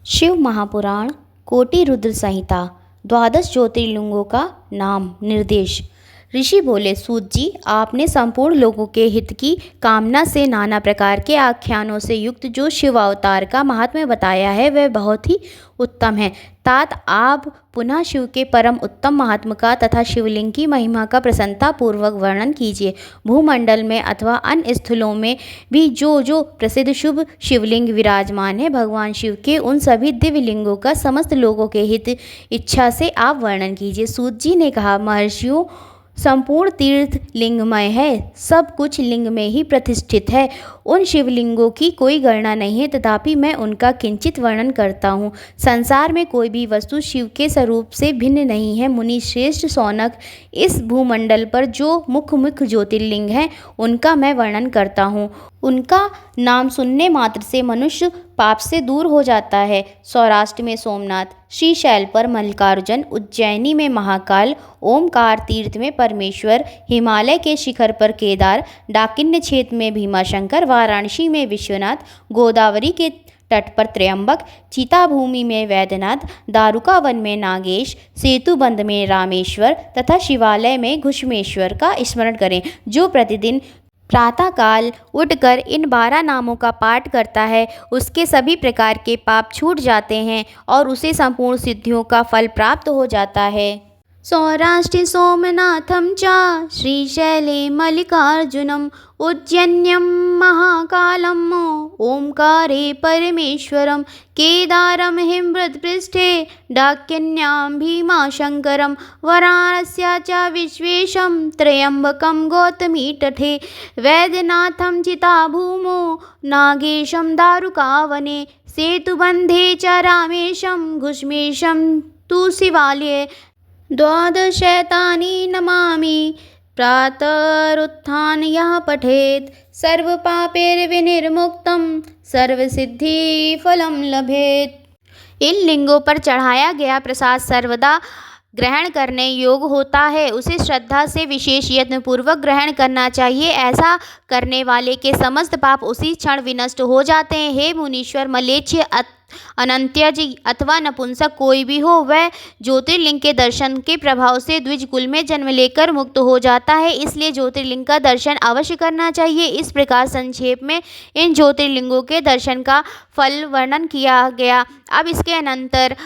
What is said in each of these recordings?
शिव महापुराण कोटि रुद्र संहिता 12 ज्योतिर्लिंगों का नाम निर्देश। ऋषि बोले, सूत जी, आपने संपूर्ण लोगों के हित की कामना से नाना प्रकार के आख्यानों से युक्त जो शिव अवतार का महात्म्य बताया है वह बहुत ही उत्तम है। तात आप पुनः शिव के परम उत्तम महात्म्य का तथा शिवलिंग की महिमा का प्रसन्नता पूर्वक वर्णन कीजिए। भूमंडल में अथवा अन्य स्थलों में भी जो जो प्रसिद्ध शुभ शिवलिंग विराजमान है, भगवान शिव के उन सभी दिव्य लिंगों का समस्त लोगों के हित इच्छा से आप वर्णन कीजिए। सूत जी ने कहा, महर्षियों, संपूर्ण तीर्थ लिंगमय है, सब कुछ लिंग में ही प्रतिष्ठित है। उन शिवलिंगों की कोई गणना नहीं है, तथापि मैं उनका किंचित वर्णन करता हूँ। संसार में कोई भी वस्तु शिव के स्वरूप से भिन्न नहीं है। मुनि श्रेष्ठ सौनक, इस भूमंडल पर जो मुख्य मुख्य ज्योतिर्लिंग हैं उनका मैं वर्णन करता हूँ। उनका नाम सुनने मात्र से मनुष्य पाप से दूर हो जाता है। सौराष्ट्र में सोमनाथ, श्रीशैल पर मल्लिकार्जुन, उज्जैनी में महाकाल, ओमकार तीर्थ में परमेश्वर, हिमालय के शिखर पर केदार, डाकिन्य क्षेत्र में भीमाशंकर, वाराणसी में विश्वनाथ, गोदावरी के तट पर त्र्यंबक, चिताभूमि में वैद्यनाथ, दारुका वन में नागेश, सेतुबंध में रामेश्वर तथा शिवालय में घुश्मेश्वर का स्मरण करें। जो प्रतिदिन प्रातःकाल उठकर इन 12 नामों का पाठ करता है उसके सभी प्रकार के पाप छूट जाते हैं और उसे संपूर्ण सिद्धियों का फल प्राप्त हो जाता है। सौराष्ट्रे सोमनाथं च श्रीशैले मल्लिकार्जुनम् उज्जैन्यं महाकालम् ओंकारे परमेश्वरं केदारं हिमवृत्पृष्ठे डाकिन्यां भीमाशंकरं वाराणस्या च विश्वेशं त्र्यंबकं गौतमीतटे वैद्यनाथं चिताभूमौ नागेशं दारुकावने सेतुबन्धे च रामेशं घुश्मेशं तु शिवालये 12 नमामि प्रातरुत्थान यः पठेत् सर्वपापैर्विनिर्मुक्तं सर्वसिद्धिफलं लभेत्। इन लिंगों पर चढ़ाया गया प्रसाद सर्वदा ग्रहण करने योग्य होता है। उसे श्रद्धा से विशेष यत्न पूर्वक ग्रहण करना चाहिए। ऐसा करने वाले के समस्त पाप उसी क्षण विनष्ट हो जाते हैं। हे मुनीश्वर, मलेच्छ, अनंत्यज अथवा नपुंसक कोई भी हो, वह ज्योतिर्लिंग के दर्शन के प्रभाव से द्विज कुल में जन्म लेकर मुक्त हो जाता है। इसलिए ज्योतिर्लिंग का दर्शन अवश्य करना चाहिए। इस प्रकार संक्षेप में इन ज्योतिर्लिंगों के दर्शन का फल वर्णन किया गया। अब इसके अनंतर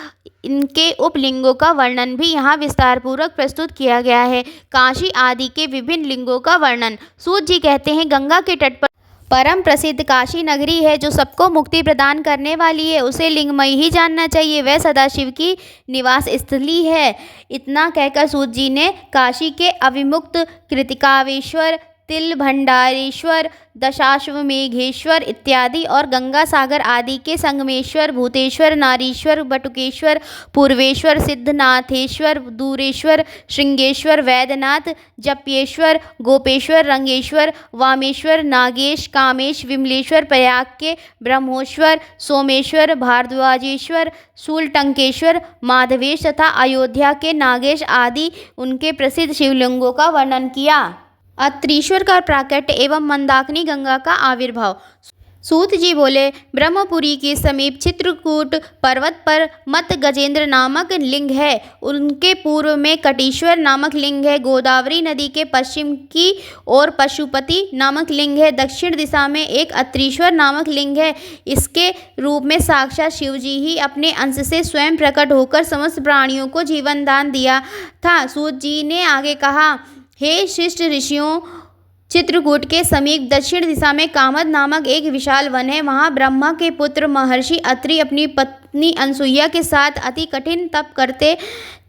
इनके उपलिंगों का वर्णन भी यहाँ विस्तार पूर्वक प्रस्तुत किया गया है। काशी आदि के विभिन्न लिंगों का वर्णन। सूत जी कहते हैं, गंगा के तट पर परम प्रसिद्ध काशी नगरी है जो सबको मुक्ति प्रदान करने वाली है। उसे लिंगमयी ही जानना चाहिए। वह सदाशिव की निवास स्थली है। इतना कहकर सूत जी ने काशी के अविमुक्त कृतिकावेश्वर, तिल भंडारेश्वर, दशाश्वमेघेश्वर इत्यादि और गंगा सागर आदि के संगमेश्वर, भूतेश्वर, नारीश्वर, बटुकेश्वर, पूर्वेश्वर, सिद्धनाथेश्वर, दूरेश्वर, श्रृंगेश्वर, वैद्यनाथ, जप्येश्वर, गोपेश्वर, रंगेश्वर, वामेश्वर, नागेश, कामेश, विमलेश्वर, प्रयाग के ब्रह्मोश्वर, सोमेश्वर, भारद्वाजेश्वर, शूलटंकेश्वर, माधवेश तथा अयोध्या के नागेश आदि उनके प्रसिद्ध शिवलिंगों का वर्णन किया। अत्रीश्वर का प्राकट्य एवं मंदाकिनी गंगा का आविर्भाव। सूत जी बोले, ब्रह्मपुरी के समीप चित्रकूट पर्वत पर मत गजेंद्र नामक लिंग है। उनके पूर्व में कटीश्वर नामक लिंग है। गोदावरी नदी के पश्चिम की ओर पशुपति नामक लिंग है। दक्षिण दिशा में एक अत्रीश्वर नामक लिंग है। इसके रूप में साक्षात शिव जी ही अपने अंश से स्वयं प्रकट होकर समस्त प्राणियों को जीवन दान दिया था। सूत जी ने आगे कहा, हे शिष्ट ऋषियों, चित्रकूट के समीप दक्षिण दिशा में कामद नामक एक विशाल वन है। वहाँ ब्रह्मा के पुत्र महर्षि अत्रि अपनी पत्नी अनसुईया के साथ अति कठिन तप करते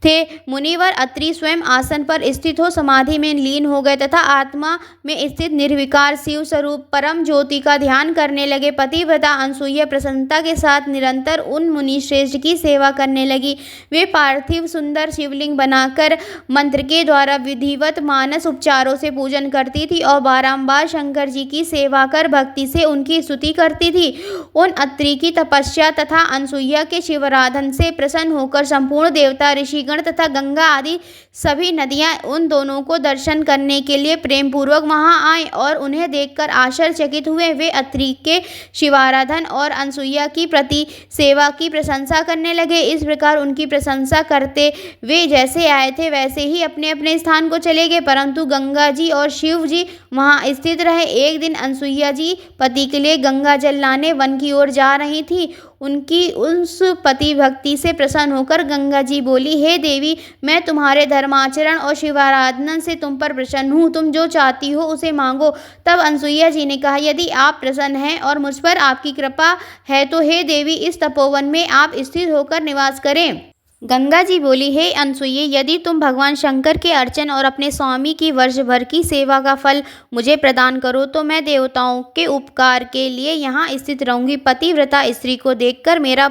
थे। मुनिवर अत्रि स्वयं आसन पर स्थित हो समाधि में लीन हो गए तथा आत्मा में स्थित निर्विकार शिव स्वरूप परम ज्योति का ध्यान करने लगे। पतिव्रता अनसुईया प्रसन्नता के साथ निरंतर उन मुनि श्रेष्ठ की सेवा करने लगी। वे पार्थिव सुंदर शिवलिंग बनाकर मंत्र के द्वारा विधिवत मानस उपचारों से पूजन करती थी और बारंबार शंकर जी की सेवा कर भक्ति से उनकी स्तुति करती थी। उन अत्रि की तपस्या तथा अनसुईया अनसुईया के शिवाराधन से प्रसन्न होकर संपूर्ण देवता, ऋषिगण तथा गंगा आदि सभी नदियां उन दोनों को दर्शन करने के लिए प्रेम पूर्वक वहां आए और उन्हें देखकर आश्चर्यचकित हुए। वे अत्रि के शिवाराधन और अनसुईया की प्रति सेवा की प्रशंसा करने लगे। इस प्रकार उनकी प्रशंसा करते वे जैसे आए थे वैसे ही अपने अपने स्थान को चले गए, परंतु गंगा जी और शिव जी वहां स्थित रहे। एक दिन अनसुईया जी पति के लिए गंगा जल लाने वन की ओर जा रही थी। उनकी उस पति भक्ति से प्रसन्न होकर गंगा जी बोली, हे देवी, मैं तुम्हारे धर्माचरण और शिवाराधन से तुम पर प्रसन्न हूँ। तुम जो चाहती हो उसे मांगो। तब अनसुईया जी ने कहा, यदि आप प्रसन्न हैं और मुझ पर आपकी कृपा है तो हे देवी, इस तपोवन में आप स्थिर होकर निवास करें। गंगा जी बोली, हे अनसुईये, यदि तुम भगवान शंकर के अर्चन और अपने स्वामी की वर्ष भर की सेवा का फल मुझे प्रदान करो तो मैं देवताओं के उपकार के लिए यहाँ स्थित रहूंगी। पतिव्रता स्त्री को देखकर मेरा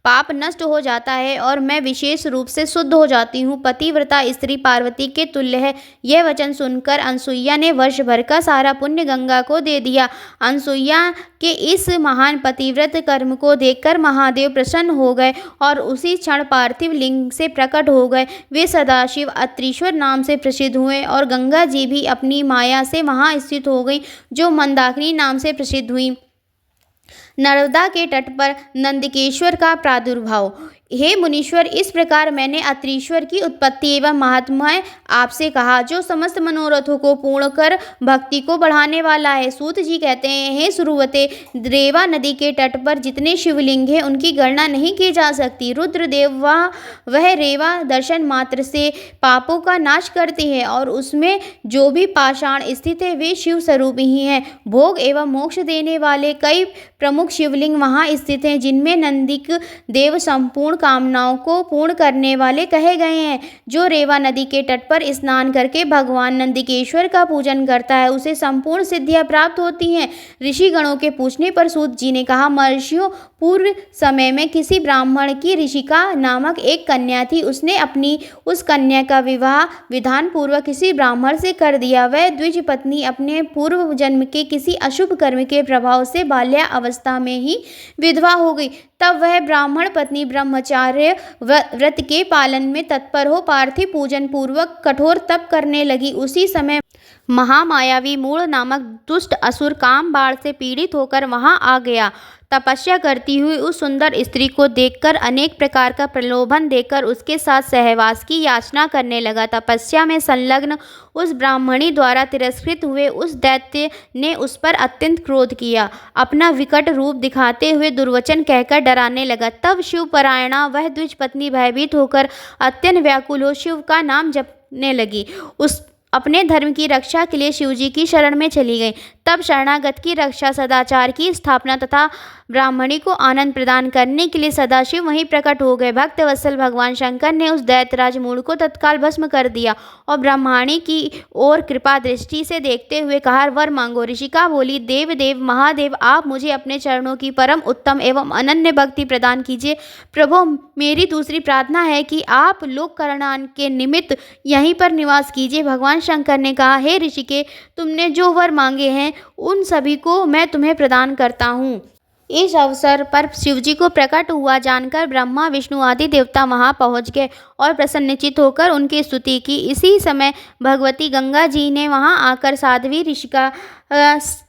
पाप नष्ट हो जाता है और मैं विशेष रूप से शुद्ध हो जाती हूँ। पतिव्रता स्त्री पार्वती के तुल्य है। यह वचन सुनकर अनसुईया ने वर्ष भर का सारा पुण्य गंगा को दे दिया। अनसुईया के इस महान पतिव्रत कर्म को देखकर महादेव प्रसन्न हो गए और उसी क्षण पार्थिव लिंग से प्रकट हो गए। वे सदाशिव अत्रीश्वर नाम से प्रसिद्ध हुए और गंगा जी भी अपनी माया से वहाँ स्थित हो गई, जो मंदाकिनी नाम से प्रसिद्ध हुई। नर्मदा के तट पर नंदिकेश्वर का प्रादुर्भाव। हे मुनीश्वर, इस प्रकार मैंने अत्रीश्वर की उत्पत्ति एवं महात्म्य आपसे कहा, जो समस्त मनोरथों को पूर्ण कर भक्ति को बढ़ाने वाला है। सूत जी कहते हैं, हे सुरवते, रेवा नदी के तट पर जितने शिवलिंग हैं उनकी गणना नहीं की जा सकती। रुद्रदेव वह रेवा दर्शन मात्र से पापों का नाश करते हैं और उसमें जो भी पाषाण स्थित है वे शिव स्वरूप ही हैं। भोग एवं मोक्ष देने वाले कई प्रमुख शिवलिंग वहाँ स्थित हैं, जिनमें नंदिक देव संपूर्ण कामनाओं को पूर्ण करने वाले कहे गए हैं। जो रेवा नदी के तट पर स्नान करके भगवान नंदिकेश्वर का पूजन करता है उसे संपूर्ण सिद्धियां प्राप्त होती हैं। ऋषिगणों के पूछने पर सूत जी ने कहा, महर्षियों, पूर्व समय में किसी ब्राह्मण की ऋषिका नामक एक कन्या थी। उसने अपनी उस कन्या का विवाह विधान पूर्वक किसी ब्राह्मण से कर दिया। वह द्विज पत्नी अपने पूर्व जन्म के किसी अशुभ कर्म के प्रभाव से बाल्यावस्था में ही विधवा हो गई। तब वह ब्राह्मण पत्नी ब्रह्मचार्य व्रत के पालन में तत्पर हो पार्थिव पूजन पूर्वक कठोर तप करने लगी। उसी समय महामायावी मूढ़ नामक दुष्ट असुर काम बाढ़ से पीड़ित होकर वहां आ गया। तपस्या करती हुई उस सुंदर स्त्री को देखकर अनेक प्रकार का प्रलोभन देकर उसके साथ सहवास की याचना करने लगा। तपस्या में संलग्न उस ब्राह्मणी द्वारा तिरस्कृत हुए उस दैत्य ने उस पर अत्यंत क्रोध किया। अपना विकट रूप दिखाते हुए दुर्वचन कहकर डराने लगा। तब शिवपरायणा वह द्विज पत्नी भयभीत होकर अत्यंत व्याकुल हो शिव का नाम जपने लगी। उस अपने धर्म की रक्षा के लिए शिवजी की शरण में चली गई। तब शरणागत की रक्षा, सदाचार की स्थापना तथा ब्राह्मणी को आनंद प्रदान करने के लिए सदाशिव वहीं प्रकट हो गए। भक्त वत्सल भगवान शंकर ने उस दैत्यराज मूढ़ को तत्काल भस्म कर दिया और ब्राह्मणी की ओर कृपा दृष्टि से देखते हुए कहा, वर मांगो। ऋषिका बोली, देव देव महादेव, आप मुझे अपने चरणों की परम उत्तम एवं अनन्य भक्ति प्रदान कीजिए। प्रभु, मेरी दूसरी प्रार्थना है कि आप लोक कल्याण के निमित्त यहीं पर निवास कीजिए। भगवान शंकर ने कहा, हे ऋषिके, तुमने जो वर मांगे हैं उन सभी को मैं तुम्हें प्रदान करता हूँ। इस अवसर पर शिवजी को प्रकट हुआ जानकर ब्रह्मा विष्णु आदि देवता वहां पहुंच गए और प्रसन्नचित्त होकर उनकी स्तुति की। इसी समय भगवती गंगा जी ने वहां आकर साध्वी ऋषिका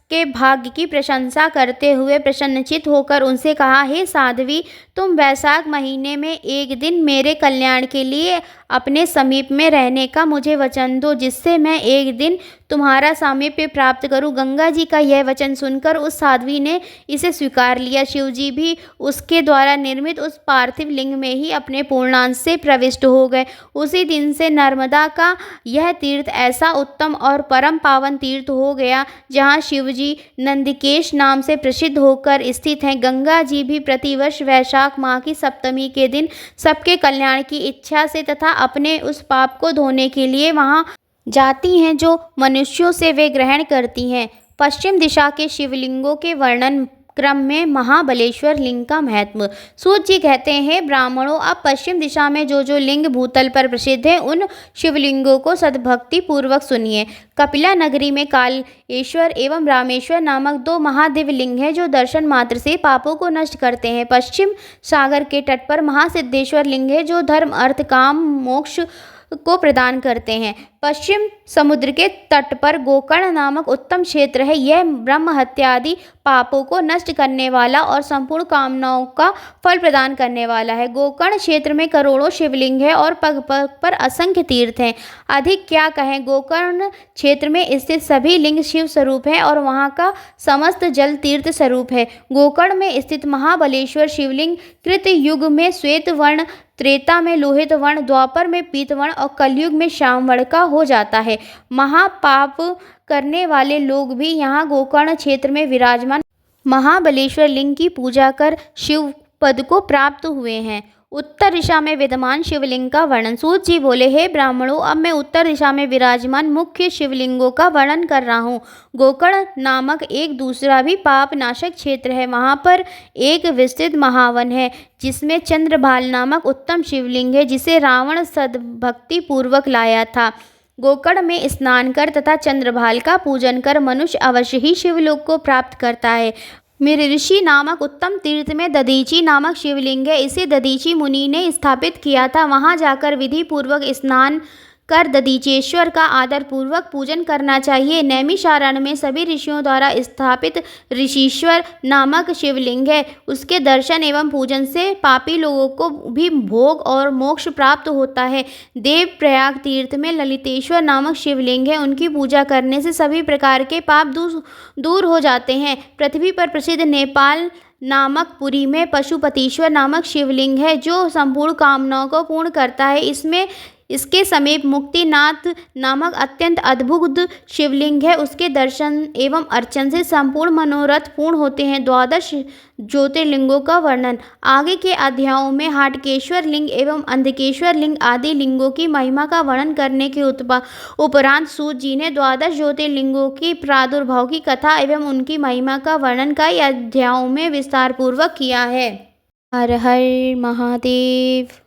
के भाग्य की प्रशंसा करते हुए प्रसन्नचित्त होकर उनसे कहा, हे साध्वी, तुम वैशाख महीने में एक दिन मेरे कल्याण के लिए अपने समीप में रहने का मुझे वचन दो, जिससे मैं एक दिन तुम्हारा सामीप्य प्राप्त करूं। गंगा जी का यह वचन सुनकर उस साध्वी ने इसे स्वीकार लिया। शिवजी भी उसके द्वारा निर्मित उस पार्थिव लिंग में ही अपने पूर्णांश से प्रविष्ट हो गए। उसी दिन से नर्मदा का यह तीर्थ ऐसा उत्तम और परम पावन तीर्थ हो गया, जहाँ शिवजी नंदिकेश नाम से प्रसिद्ध होकर स्थित हैं। गंगा जी भी प्रतिवर्ष वैशाख माह की सप्तमी के दिन सबके कल्याण की इच्छा से तथा अपने उस पाप को धोने के लिए वहां जाती हैं जो मनुष्यों से वे ग्रहण करती हैं। पश्चिम दिशा के शिवलिंगों के वर्णन क्रम में महाबलेश्वर लिंग का महत्व। सूत जी कहते हैं, ब्राह्मणों, अब पश्चिम दिशा में जो लिंग भूतल पर प्रसिद्ध है उन शिवलिंगों को सद्भक्ति पूर्वक सुनिए। कपिला नगरी में कालेश्वर एवं रामेश्वर नामक 2 महादिव्य लिंग हैं जो दर्शन मात्र से पापों को नष्ट करते हैं। पश्चिम सागर के तट पर महासिद्धेश्वर लिंग है जो धर्म अर्थ काम मोक्ष को प्रदान करते हैं। पश्चिम समुद्र के तट पर गोकर्ण नामक उत्तम क्षेत्र है। यह ब्रह्म हत्या आदि पापों को नष्ट करने वाला और संपूर्ण कामनाओं का फल प्रदान करने वाला है। गोकर्ण क्षेत्र में करोड़ों शिवलिंग है और पग पग पर असंख्य तीर्थ हैं। अधिक क्या कहें, गोकर्ण क्षेत्र में स्थित सभी लिंग शिव स्वरूप हैं और वहाँ का समस्त जल तीर्थ स्वरूप है। गोकर्ण में स्थित महाबलेश्वर शिवलिंग कृत युग में श्वेत वर्ण, त्रेता में लोहित वर्ण, द्वापर में पीत वर्ण और कलयुग में श्याम वर्ण का हो जाता है। महापाप करने वाले लोग भी यहाँ गोकर्ण क्षेत्र में विराजमान महाबलेश्वर लिंग की पूजा कर शिव पद को प्राप्त हुए हैं। उत्तर दिशा में विद्यमान शिवलिंग का वर्णन। सूत जी बोले, हे ब्राह्मणों, अब मैं उत्तर दिशा में विराजमान मुख्य शिवलिंगों का वर्णन कर रहा हूँ। गोकर्ण नामक एक दूसरा भी पाप नाशक क्षेत्र है। वहाँ पर एक विस्तृत महावन है जिसमें चंद्रभाल नामक उत्तम शिवलिंग है जिसे रावण सद्भक्ति पूर्वक लाया था। गोकर्ण में स्नान कर तथा चंद्रभाल का पूजन कर मनुष्य अवश्य ही शिवलोक को प्राप्त करता है। ऋषि नामक उत्तम तीर्थ में दधीची नामक शिवलिंग है। इसे दधीची मुनि ने स्थापित किया था। वहां जाकर विधि पूर्वक स्नान कर दधीचेश्वर का आदर पूर्वक पूजन करना चाहिए। नैमिषारण्य में सभी ऋषियों द्वारा स्थापित ऋषीश्वर नामक शिवलिंग है। उसके दर्शन एवं पूजन से पापी लोगों को भी भोग और मोक्ष प्राप्त होता है। देवप्रयाग तीर्थ में ललितेश्वर नामक शिवलिंग है। उनकी पूजा करने से सभी प्रकार के पाप दूर हो जाते हैं। पृथ्वी पर प्रसिद्ध नेपाल नामक पुरी में पशुपतीश्वर नामक शिवलिंग है जो संपूर्ण कामनाओं को पूर्ण करता है। इसके समीप मुक्तिनाथ नामक अत्यंत अद्भुत शिवलिंग है। उसके दर्शन एवं अर्चन से संपूर्ण मनोरथ पूर्ण होते हैं। 12 ज्योतिर्लिंगों का वर्णन। आगे के अध्यायों में हाटकेश्वर लिंग एवं अंधकेश्वर लिंग आदि लिंगों की महिमा का वर्णन करने के उपरांत सूत जी ने 12 ज्योतिर्लिंगों की प्रादुर्भाव की कथा एवं उनकी महिमा का वर्णन कई अध्यायों में विस्तार पूर्वक किया है। हर हर महादेव।